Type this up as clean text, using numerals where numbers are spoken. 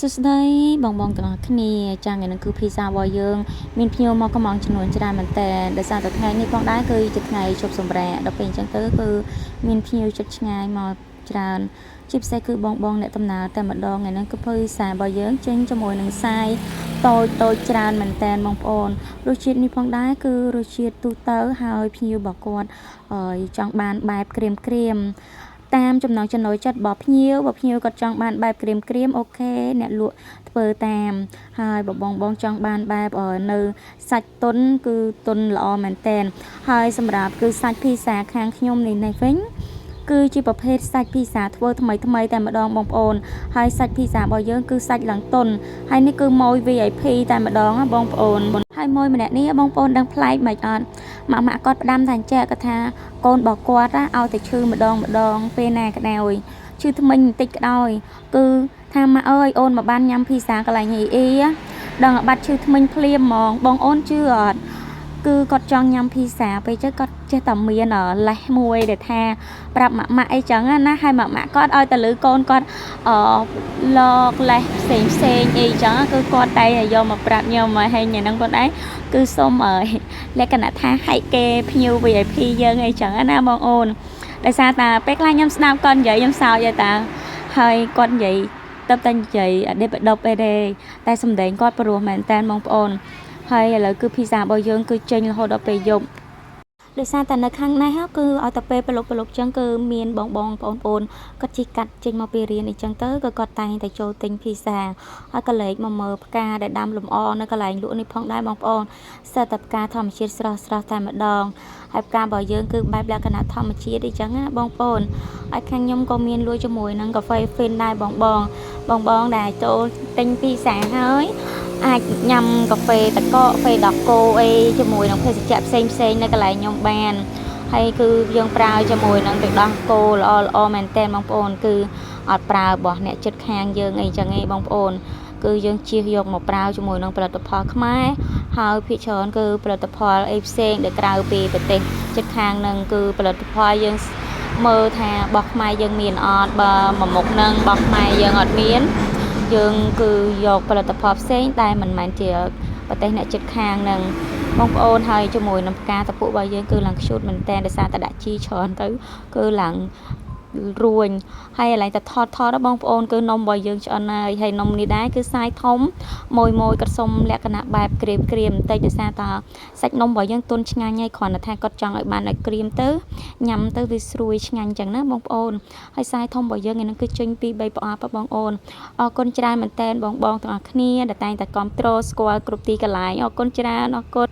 សួស្តីបងទាំងអស់គ្នាចា៎ថ្ងៃនេះគឺភីសារបស់យើងមានភ្ញៀវមកកំងចំនួនច្រើនមែនតើដោយសារតែថ្ងៃនេះផងដែរគឺជាថ្ងៃជប់សម្រាប់ដល់ពេលអញ្ចឹងទៅគឺមានភ្ញៀវចិត្តឆ្ងាយមកច្រើនជាពិសេសគឺបងអ្នកដំណើរតែម្ដងថ្ងៃនេះគឺភីសារបស់យើងចេញជាមួយនឹងសាយតូចច្រើនមែនតើបងប្អូនរសជាតិនេះផងដែរគឺរសជាតិទូទៅហើយភ្ញៀវរបស់គាត់ចង់បានបែបក្រៀមតាមចំណង់ចំណូលចិត្តរបស់ភ្ញៀវគាត់ចង់បានបែបក្រៀមអូខេអ្នកលក់ធ្វើតាមហើយបងចង់បានបែបនៅសាច់ទុនគឺទុនល្អមែនតែនហើយសម្រាប់គឺសាច់ភីសាខាងខ្ញុំនេះវិញគឺជាប្រភេទសាច់ភីសាធ្វើថ្មីតែម្ដងបងប្អូនហើយសាច់ភីសារបស់យើងគឺសាច់ឡើងទុនហើយនេះគឺម៉ួយ VIP តែម្ដងបងប្អូនហើយម៉ួយម្នាក់នេះបងប្អូនដឹងប្លែកមិនអត់ម៉ាក់គាត់ផ្ដាំថាចាគាត់ថាកូនរបស់គាត់ឲ្យតែឈឺម្ដងពេលណាក៏ដោយឈឺថ្មិញបន្តិចក៏ដោយគឺថាម៉ាក់អើយអូនមកបានញ៉ាំភីសាកន្លែងអ៊ីដឹងបាត់ឈឺថ្មិញភ្លាមហ្មងបងអូនជឿអត់គឺគាត់ចង់ញ៉ាំភីសាពេលចឹងគាត់ចេះតែមានលេសមួយដែលថាប្រាប់ម៉ាក់អីចឹងណាហើយម៉ាក់គាត់ឲ្យតែលើកូនគាត់លោកលេសផ្សេងអីចឹងគឺគាត់តែយកមកប្រាប់ខ្ញុំមកហែងហ្នឹងគាត់ដែរគឺសុំលក្ខណៈថាហែកគេភ្ញៀវ VIP យើងអីចឹងណាបងអូនដោយសារតែពេលខ្លះខ្ញុំស្ដាប់គាត់និយាយខ្ញុំសើចតែហើយគាត់និយាយតែនិយាយអត់បដប់អីទេតែសម្ដែងគាត់ព្រោះមែនតើបងប្អូនហើយឥឡូវគឺភីសារបស់យើងគឺចេញរហូតដល់ពេលយប់ដោយសារតែនៅខាងនេះគឺឲ្យតែពេលប្រឡប់ចឹងគឺមានបងប្អូនគាត់ជិះកាត់ចេញមកពីរៀនអីចឹងទៅក៏គាត់តែងតែចូលទិញភីសាហើយកលេចមកមើលផ្កាដែលដាំលម្អនៅកន្លែងលក់នេះផងដែរបងប្អូនសិតតែផ្កាធម្មជាតិស្រស់តែម្ដងហើយផ្ការបស់យើងគឺបែបលក្ខណៈធម្មជាតិអីចឹងណាបងប្អូនហើយខាងខ្ញុំក៏មានលួចជាមួយនឹងកាហ្វេហ្វីនដែរបងដែលចូលទិញភីសាហើយអាចញ៉ាំកាហ្វេតកកហ្វេដកគោអីជាមួយនឹងភេសជ្ជៈផ្សេងនៅកន្លែងខ្ញុំបានហើយគឺយើងប្រើជាមួយនឹងទឹកដោះគោល្អមែនតើបងប្អូនគឺអត់ប្រើរបស់អ្នកចិត្តខាងយើងអីចឹងឯងបងប្អូនគឺយើងជៀសយកមកប្រើជាមួយនឹងផលិតផលខ្មែរហើយភាគច្រើនគឺផលិតផលអីផ្សេងដែលក្រៅពីប្រទេសចិត្តខាងនឹងគឺផលិតផលយើងមើលថារបស់ខ្មែរយើងមានអត់បើមួយមុខនឹងរបស់ខ្មែរយើងអត់មានយើងគឺយកផលិតផលផ្សេងតែមិនមែនជាប្រទេសអ្នកជិតខាងនឹងបងប្អូនហើយជាមួយនឹងផ្កាតពុះរបស់យើងគឺឡើងខ្ជូតមែនតើដោយសារតែដាក់ជីច្រើនទៅគឺឡើងរួញហើយឥឡូវតែថតដល់បងប្អូនគឺនំរបស់យើងឆ្អិនហើយនំនេះដែរគឺសាយធំមួយគាត់សុំលក្ខណៈបែបក្រៀមបន្តិចដោយសារតែសាច់នំរបស់យើងទុនឆ្ងាញ់ហើយគ្រាន់តែថាគាត់ចង់ឲ្យបានឲ្យក្រៀមទៅញ៉ាំទៅវាស្រួយឆ្ងាញ់ចឹងណាបងប្អូនហើយសាយធំរបស់យើងនេះគឺចេញពី3ប្រអប់បងប្អូនអរគុណច្រើនមែនតើបងទាំងអស់គ្នាដែលតែងតែគាំទ្រស្គាល់គ្រប់ទីកន្លែងអរគុណច្រើនអរគុណ